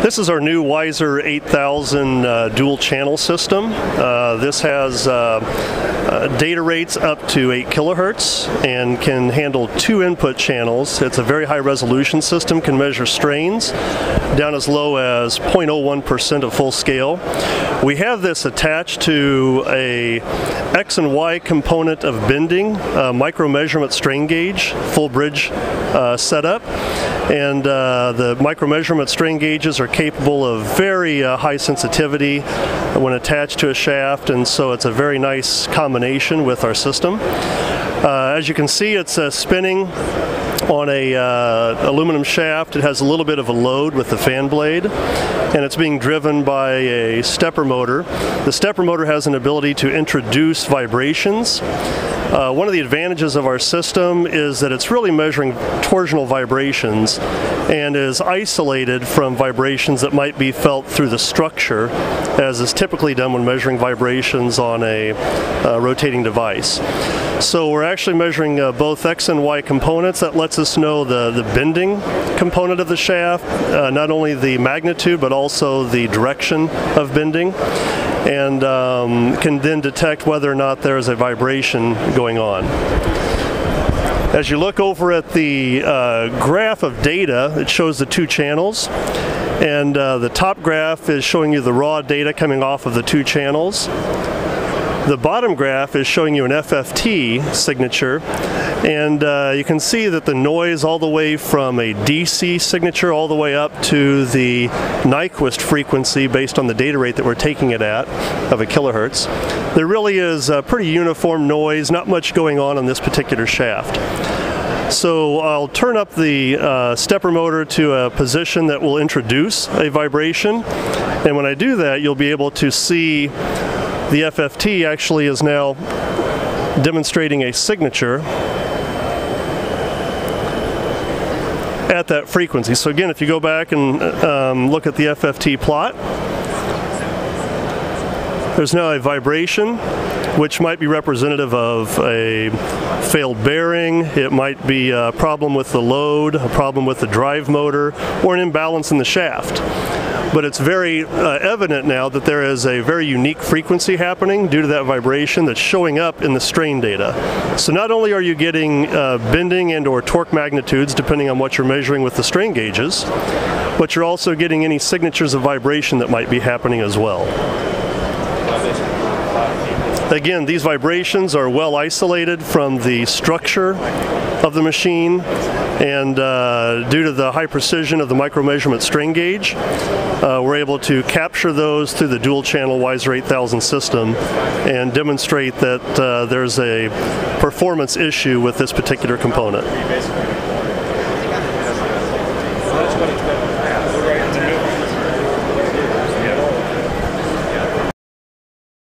This is our new WISER 8000 dual channel system. This has data rates up to 8 kilohertz and can handle 2 input channels. It's a very high resolution system, can measure strains down as low as 0.01% of full scale. We have this attached to a X and Y component of bending, micro measurement strain gauge, full bridge setup. And the micro measurement strain gauges are capable of very high sensitivity when attached to a shaft, and so it's a very nice combination with our system. As you can see, it's spinning on a aluminum shaft. It has a little bit of a load with the fan blade, and it's being driven by a stepper motor. The stepper motor has an ability to introduce vibrations. One of the advantages of our system is that it's really measuring torsional vibrations and is isolated from vibrations that might be felt through the structure, as is typically done when measuring vibrations on a rotating device. So we're actually measuring both X and Y components. That lets us know the bending component of the shaft, not only the magnitude but also the direction of bending, and can then detect whether or not there is a vibration going on. As you look over at the graph of data, it shows the 2 channels, and the top graph is showing you the raw data coming off of the 2 channels. The bottom graph is showing you an FFT signature, and you can see that the noise all the way from a DC signature all the way up to the Nyquist frequency based on the data rate that we're taking it at of a kilohertz. There really is a pretty uniform noise, not much going on this particular shaft. So I'll turn up the stepper motor to a position that will introduce a vibration, and when I do that, you'll be able to see the FFT actually is now demonstrating a signature at that frequency. So again, if you go back and look at the FFT plot, there's now a vibration, which might be representative of a failed bearing. It might be a problem with the load, a problem with the drive motor, or an imbalance in the shaft. But it's very evident now that there is a very unique frequency happening due to that vibration that's showing up in the strain data. So not only are you getting bending and or torque magnitudes depending on what you're measuring with the strain gauges, but you're also getting any signatures of vibration that might be happening as well. Again, these vibrations are well isolated from the structure of the machine, and due to the high precision of the micro measurement strain gauge, we're able to capture those through the dual channel WISER 8000 system and demonstrate that there's a performance issue with this particular component.